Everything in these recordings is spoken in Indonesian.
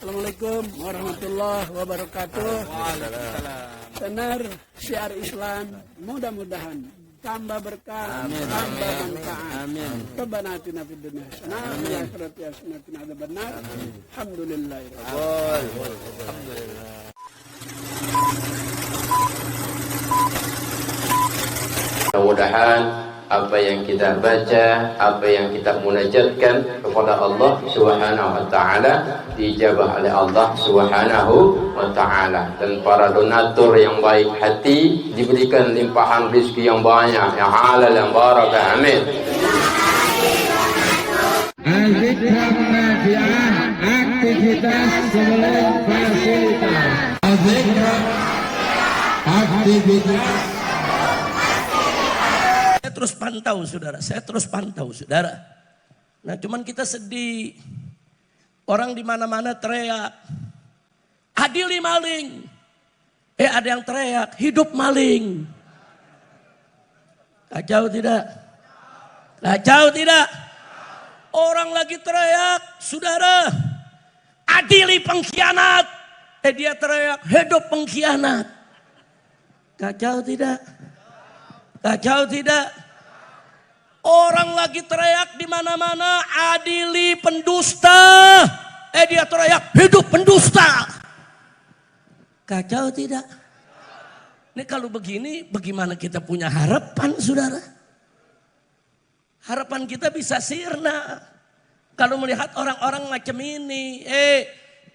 Assalamualaikum warahmatullahi wabarakatuh. Benar syiar Islam, mudah-mudahan tambah berkah, tambah manfaat. Amin. Rabbana atina fid dunya hasanah wa fil akhirati hasanah wa qina adzabannar. Alhamdulillah. Alhamdulillah. Mudah-mudahan apa yang kita baca, apa yang kita munajatkan kepada Allah Subhanahu wa taala dijabah oleh Allah Subhanahu wa taala, dan para donatur yang baik hati diberikan limpahan rezeki yang banyak, yang halal, yang barakah. Amin. Al-Zikra Nafi'ah, aktivitas sebelum fasilitas. Al-Zikra, aktivitas. Saya terus pantau saudara. Nah cuman kita sedih, orang di mana-mana teriak, adili maling. Ada yang teriak, hidup maling. Kacau tidak? Kacau tidak? Orang lagi teriak, saudara, adili pengkhianat. Dia teriak, hidup pengkhianat. Kacau tidak? Kacau tidak? Orang lagi teriak di mana-mana, adili pendusta. Dia teriak, hidup pendusta. Kacau tidak? Ini kalau begini, bagaimana kita punya harapan, saudara? Harapan kita bisa sirna kalau melihat orang-orang macam ini.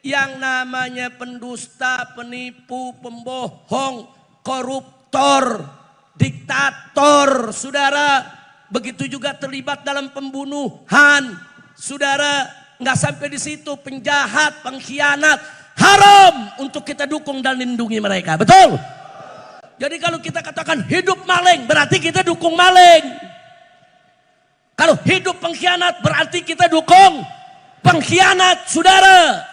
Yang namanya pendusta, penipu, pembohong, koruptor, diktator, saudara. Begitu juga terlibat dalam pembunuhan, saudara. Nggak sampai di situ, penjahat, pengkhianat, haram untuk kita dukung dan lindungi mereka. Betul? Jadi kalau kita katakan hidup maling, berarti kita dukung maling. Kalau hidup pengkhianat, berarti kita dukung pengkhianat, saudara.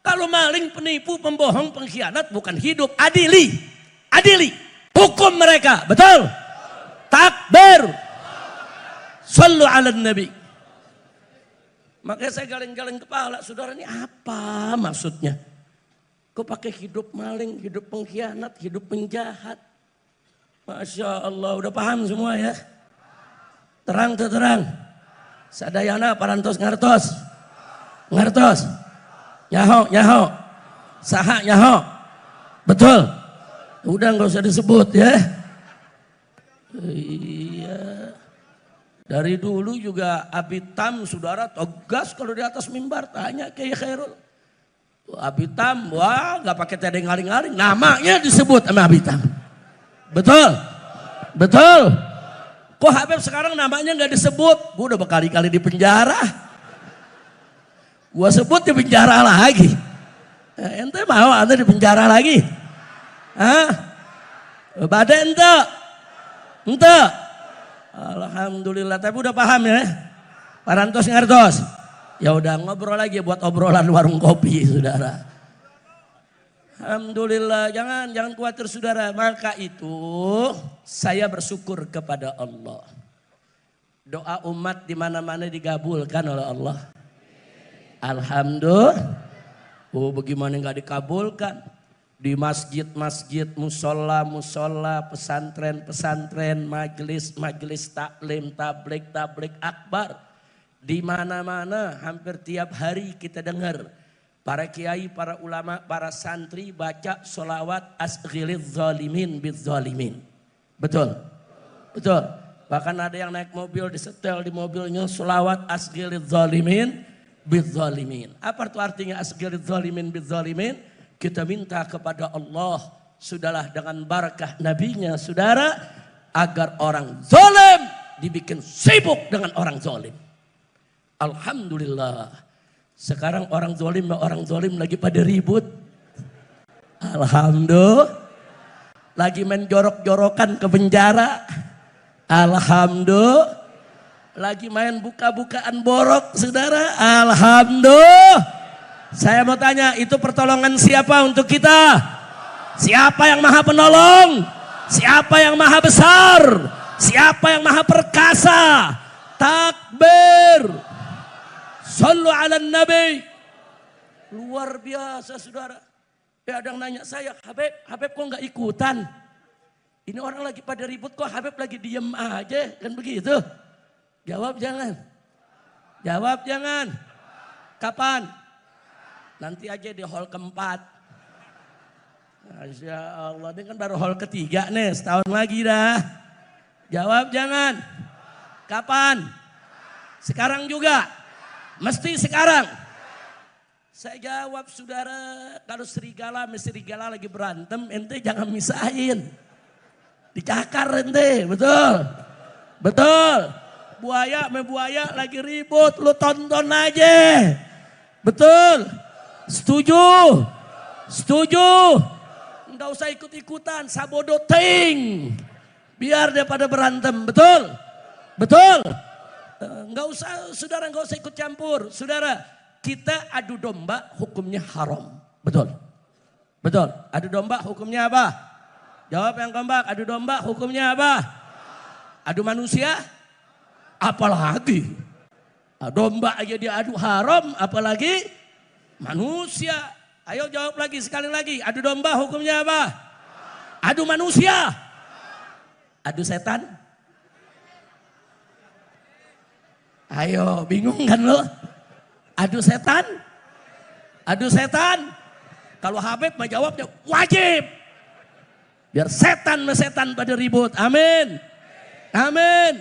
Kalau maling, penipu, pembohong, pengkhianat bukan hidup, adili. Adili, hukum mereka. Betul? Takbir. Sallu ala nabi. Makanya saya galeng-galeng kepala, saudara, ini apa maksudnya? Kok pakai hidup maling, hidup pengkhianat, hidup penjahat? Masya Allah, udah paham semua ya? Terang terang. Sadayana parantos ngartos. Ngartos. Nyaho. Saha nyaho. Betul. Udah nggak usah disebut ya. Iya. Dari dulu juga Abitam, saudara, tegas kalau di atas mimbar, tanya Kiai Khairul. Abitam, wah gak pakai tadi ngaling-ngaling, namanya disebut sama Abitam. Betul? Betul? Kok Habib sekarang namanya gak disebut? Gue udah berkali-kali di penjara. Gue sebut di penjara lagi. Ente mau ada di penjara lagi? Hah? Badai ente? Ente? Alhamdulillah, tapi udah paham ya? Parantos ngertos? Ya udah ngobrol lagi buat obrolan warung kopi, saudara. Alhamdulillah, jangan khawatir saudara. Maka itu saya bersyukur kepada Allah. Doa umat di mana-mana digabulkan oleh Allah. Alhamdulillah. Oh, bagaimana nggak dikabulkan? Di masjid-masjid, musola-musola, pesantren-pesantren, majelis taklim, tablik akbar. Di mana-mana hampir tiap hari kita dengar para kiai, para ulama, para santri baca sholawat asghiliz zalimin biz zalimin. Betul? Betul. Bahkan ada yang naik mobil, disetel di mobilnya sholawat asghiliz zalimin bidzalimin. Apa itu artinya asghariz zalimin bidzalimin? Kita minta kepada Allah, sudahlah dengan barakah nabinya saudara, agar orang zalim dibikin sibuk dengan orang zalim. Alhamdulillah. Sekarang orang zalim lagi pada ribut. Alhamdulillah. Lagi main jorok-jorokan ke penjara. Alhamdulillah. Lagi main buka-bukaan borok saudara. Alhamdulillah. Saya mau tanya, itu pertolongan siapa untuk kita? Siapa yang maha penolong? Siapa yang maha besar? Siapa yang maha perkasa? Takbir. Sallu ala nabi. Luar biasa saudara. Ya ada yang nanya saya, Habib kok nggak ikutan? Ini orang lagi pada ribut kok Habib lagi diem aja, kan begitu? Jawab jangan. Jawab jangan. Kapan? Nanti aja di hall keempat. Masya Allah, ini kan baru hall ketiga nih, setahun lagi dah. Jawab jangan. Kapan? Sekarang juga. Mesti sekarang. Saya jawab saudara, kalau serigala sama serigala lagi berantem, ente jangan misahin. Dicakar ente, betul? Betul. Buaya sama buaya lagi ribut, lu tonton aja. Betul? Setuju? Setuju? Enggak usah ikut-ikutan, sabodo ting. Biar dia pada berantem, betul? Betul? Enggak usah, saudara enggak usah ikut campur. Saudara, kita adu domba hukumnya haram. Betul? Betul? Adu domba hukumnya apa? Jawab yang kompak, adu domba hukumnya apa? Adu manusia? Apalagi? Domba aja dia adu haram, apalagi manusia. Ayo jawab lagi, sekali lagi. Adu domba hukumnya apa? Adu manusia? Adu setan? Ayo, bingung kan lo? Adu setan? Adu setan? Kalau Habib mah jawabnya wajib. Biar setan sama setan pada ribut. Amin. Amin.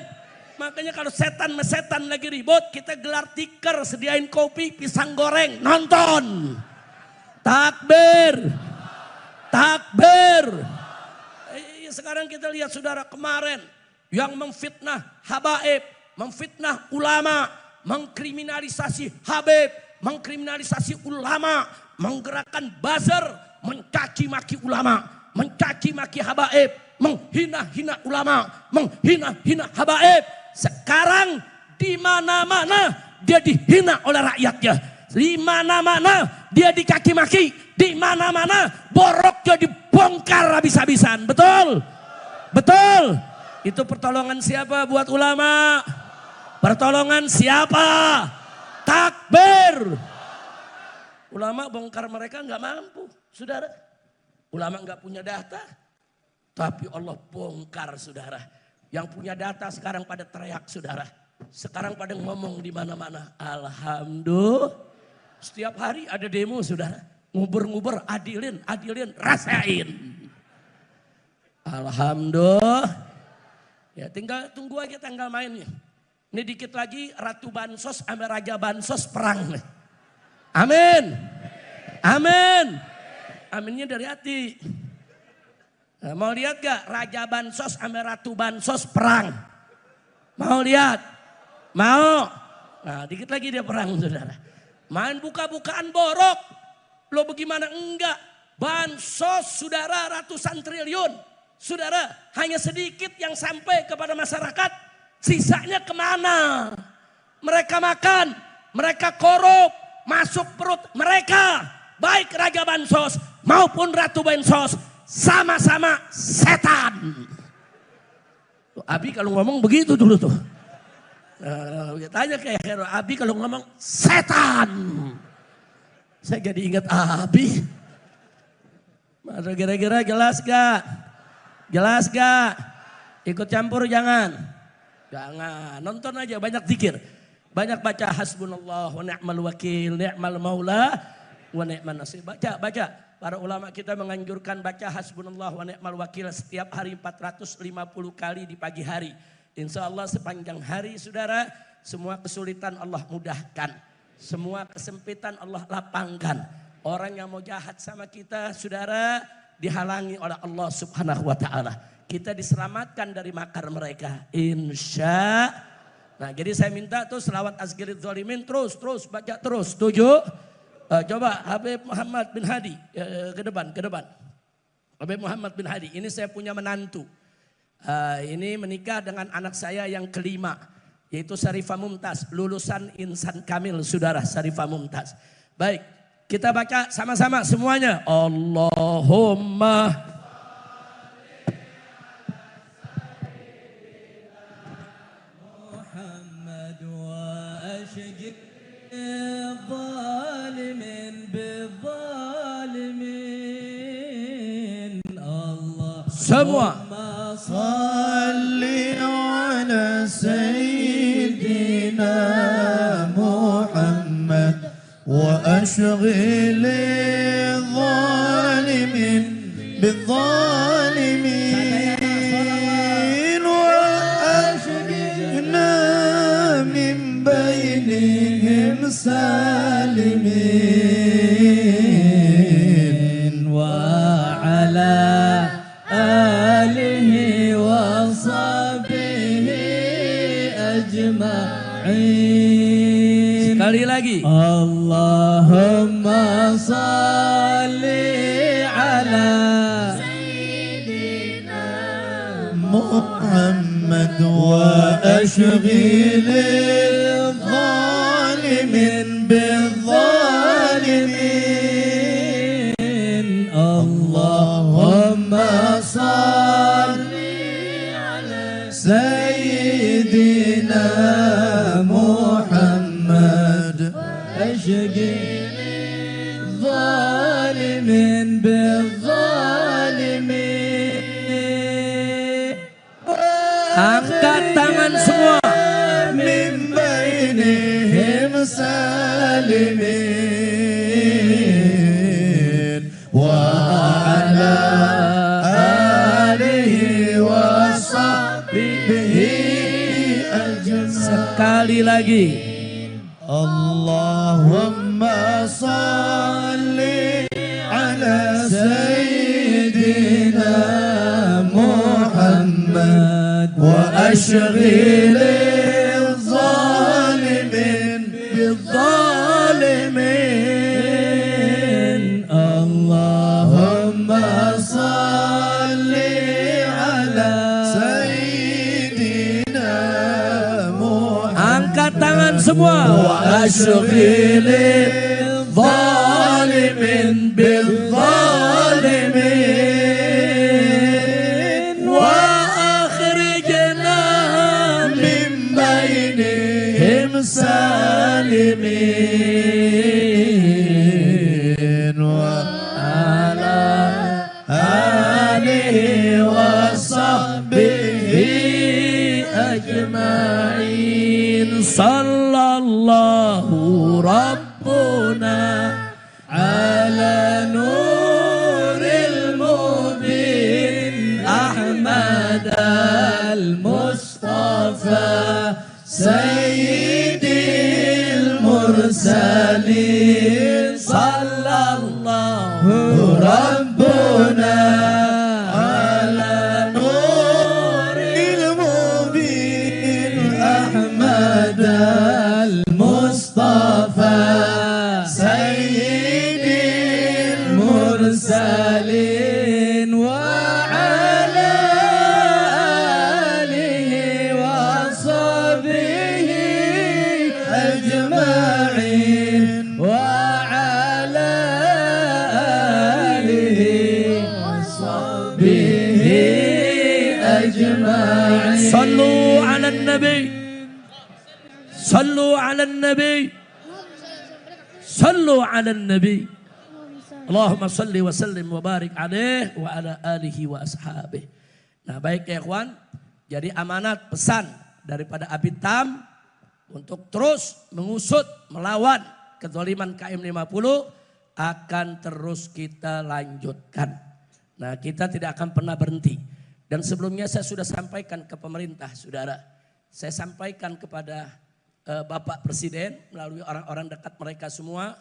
Makanya kalau setan sama setan lagi ribut, kita gelar tikar, sediain kopi, pisang goreng, nonton. Takbir. Takbir. Sekarang kita lihat saudara kemarin yang memfitnah habaib, memfitnah ulama, mengkriminalisasi Habib, mengkriminalisasi ulama, menggerakkan buzzer, mencaci maki ulama, mencaci maki habaib, menghina-hina ulama, menghina-hina habaib. Sekarang di mana-mana dia dihina oleh rakyatnya. Di mana-mana dia dicaci maki, di mana-mana boroknya dibongkar habis-habisan. Betul? Betul? Itu pertolongan siapa buat ulama? Pertolongan siapa? Takbir. Ulama bongkar mereka nggak mampu, saudara. Ulama nggak punya data, tapi Allah bongkar, saudara. Yang punya data sekarang pada teriak, saudara. Sekarang pada ngomong di mana-mana. Alhamdulillah. Setiap hari ada demo, saudara. Nguber-nguber, adilin, rasain. Alhamdulillah. Ya tinggal tunggu aja tanggal mainnya. Ini dikit lagi Ratu Bansos sama Raja Bansos perang. Amin. Amin. Aminnya dari hati. Nah, mau lihat gak Raja Bansos sama Ratu Bansos perang? Mau lihat? Mau? Nah dikit lagi dia perang, saudara. Main buka-bukaan borok. Lo bagaimana enggak? Bansos saudara ratusan triliun. Saudara hanya sedikit yang sampai kepada masyarakat. Sisanya kemana? Mereka makan, mereka korup, masuk perut mereka. Baik Raja Bansos maupun Ratu Bansos sama-sama setan. Abi kalau ngomong begitu dulu tuh. Tanya kayak Hero, Abi kalau ngomong setan. Saya jadi ingat Abi. Kira-kira jelas gak? Jelas gak? Ikut campur jangan. Jangan, nonton aja, banyak zikir. Banyak baca hasbunallah wa ni'mal wakil, ni'mal maula wa ni'man nasir. Baca. Para ulama kita menganjurkan baca hasbunallah wa ni'mal wakil setiap hari 450 kali di pagi hari. Insya Allah sepanjang hari saudara, semua kesulitan Allah mudahkan. Semua kesempitan Allah lapangkan. Orang yang mau jahat sama kita, saudara, dihalangi oleh Allah Subhanahu wa ta'ala. Kita diselamatkan dari makar mereka. Insya. Nah, jadi saya minta tuh selawat azkirid zalimin terus baca terus. Setuju? Coba Habib Muhammad bin Hadi ke depan. Habib Muhammad bin Hadi, ini saya punya menantu. Ini menikah dengan anak saya yang kelima, yaitu Syarifah Mumtaz, lulusan Insan Kamil, saudara, Syarifah Mumtaz. Baik, kita baca sama-sama semuanya. Allahumma Muhammad wa ashqi zalimin bizzalimin. Allah semua. Salli ala Sayyidina Muhammad wa ashghil zalimin bizzalimin wa ashghilna min bainihim salimin wa ala alihi wa sahbihi ajma'in. Sekali lagi. Allahumma salli ala Sayyidina Muhammad wa ashghil zalimin bizzalimin. Allahumma salli ala Sayyidina Muhammad ashghil zalimin bizzalimin. Angkat tangan semua. Min bainihim salimin wa ala alihi wa sahbihi ajma'in. Sekali lagi. Allahumma salli ala Sayyidina Muhammad wa ashghil zalimin bizzalimin. Allahumma salli ala Sayyidina Muhammad. Angkat tangan semua. Wa ashghil zalimin bizzalimin wa akhrijna min bainihim salimin wa ala alihi wa sahbihi ajma'in. Sallallahu Rabbuna ala nuril mubin Ahmad al-Mustafa Sayyidil Mursalin. Sallallahu Rabbuna ala nuril mubin Ahmad al-Mustafa Sayyidil Mursalin wa ala alihi wa sahbihi ajma'in wa ala alihi wa sahbihi ajma'in. Sallu ala nabi. Sallu ala nabi. Sallu ala nabi. Allahumma salli wa sallim wa barik alaih wa ala alihi wa ashabih. Nah, baik ya ikhwan. Jadi amanat pesan daripada Abitam untuk terus mengusut, melawan kezaliman KM 50 akan terus kita lanjutkan. Nah, kita tidak akan pernah berhenti. Dan sebelumnya saya sudah sampaikan ke pemerintah, saudara. Saya sampaikan kepada Bapak Presiden melalui orang-orang dekat mereka semua.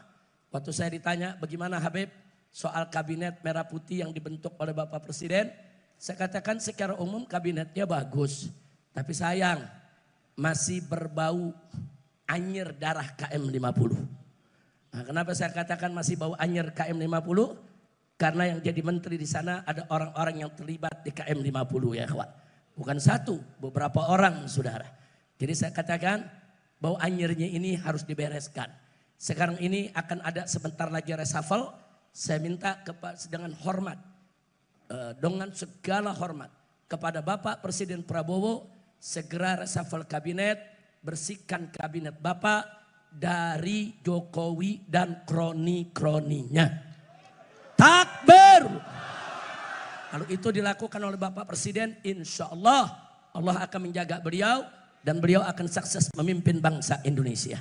Waktu saya ditanya bagaimana Habib soal kabinet merah putih yang dibentuk oleh Bapak Presiden. Saya katakan secara umum kabinetnya bagus. Tapi sayang masih berbau anyir darah KM50. Nah, kenapa saya katakan masih bau anyir KM50? Karena yang jadi menteri di sana ada orang-orang yang terlibat di KM50 ya kawan. Bukan satu, beberapa orang saudara. Jadi saya katakan bau anyirnya ini harus dibereskan. Sekarang ini akan ada sebentar lagi reshuffle. Saya minta dengan hormat, dengan segala hormat kepada Bapak Presiden Prabowo segera reshuffle kabinet, bersihkan kabinet Bapak dari Jokowi dan kroni-kroninya. Takbir. Kalau itu dilakukan oleh Bapak Presiden, insya Allah Allah akan menjaga beliau dan beliau akan sukses memimpin bangsa Indonesia.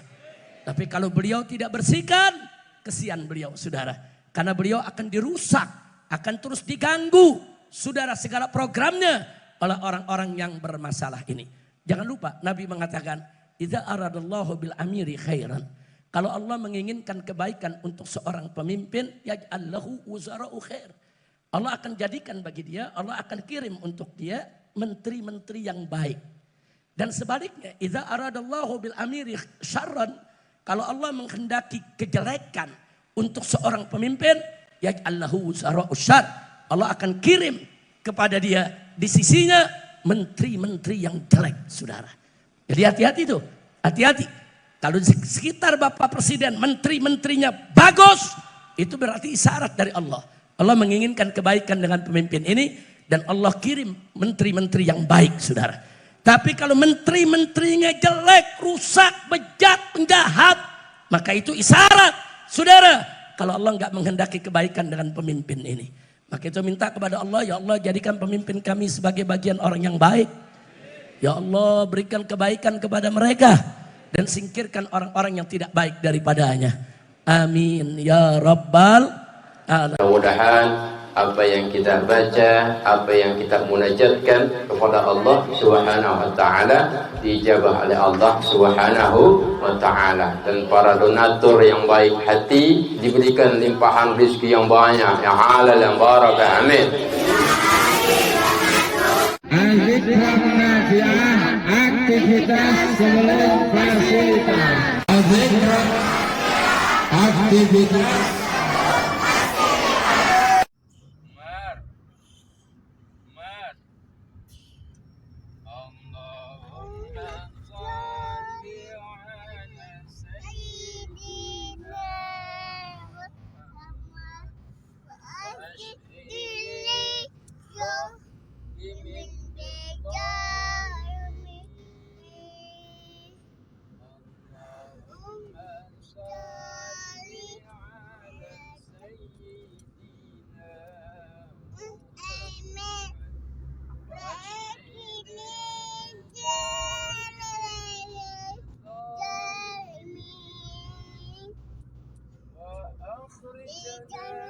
Tapi kalau beliau tidak bersihkan, kesian beliau saudara. Karena beliau akan dirusak, akan terus diganggu saudara segala programnya oleh orang-orang yang bermasalah ini. Jangan lupa Nabi mengatakan, idza aradallahu bil amiri khairan. Kalau Allah menginginkan kebaikan untuk seorang pemimpin, yaj'al lahu wuzara'u khair. Allah akan jadikan bagi dia, Allah akan kirim untuk dia menteri-menteri yang baik. Dan sebaliknya, idza aradallahu bil amiri syarran, kalau Allah menghendaki kejelekan untuk seorang pemimpin, yaj'al lahu wuzara'u syarr. Allah akan kirim kepada dia di sisinya menteri-menteri yang jelek, saudara. Jadi hati-hati tuh, hati-hati. Kalau di sekitar Bapak Presiden, menteri-menterinya bagus, itu berarti isyarat dari Allah. Allah menginginkan kebaikan dengan pemimpin ini dan Allah kirim menteri-menteri yang baik, saudara. Tapi kalau menteri-menterinya jelek, rusak, bejat, penjahat, maka itu isyarat, saudara. Kalau Allah nggak menghendaki kebaikan dengan pemimpin ini, maka itu minta kepada Allah, ya Allah jadikan pemimpin kami sebagai bagian orang yang baik. Ya Allah berikan kebaikan kepada mereka. Dan singkirkan orang-orang yang tidak baik daripadanya. Amin ya rabbal alamin. Mudah-mudahan apa yang kita baca, apa yang kita munajatkan kepada Allah Subhanahu wa taala dijabah oleh Allah Subhanahu wa taala, dan para donatur yang baik hati diberikan limpahan rezeki yang banyak, yang halal, yang barakah. Amin. Al-Zikra Nafi'ah, aktivitas sebelum fasilitas. Al-Zikra, aktivitas. Jannah